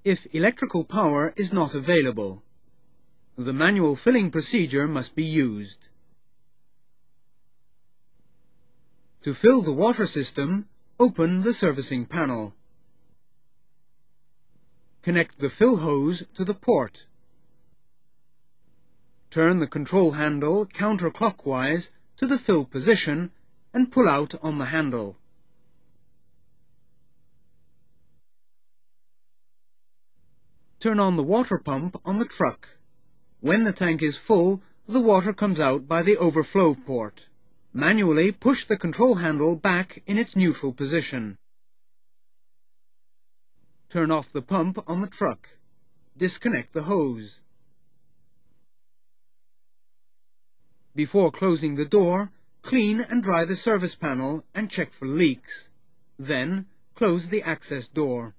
if electrical power is not available. The manual filling procedure must be used. To fill the water system, open the servicing panel. Connect the fill hose to the port. Turn the control handle counterclockwise to the fill position and pull out on the handle. Turn on the water pump on the truck. When the tank is full, the water comes out by the overflow port. Manually push the control handle back in its neutral position. Turn off the pump on the truck. Disconnect the hose. Before closing the door, clean and dry the service panel and check for leaks. Then, close the access door.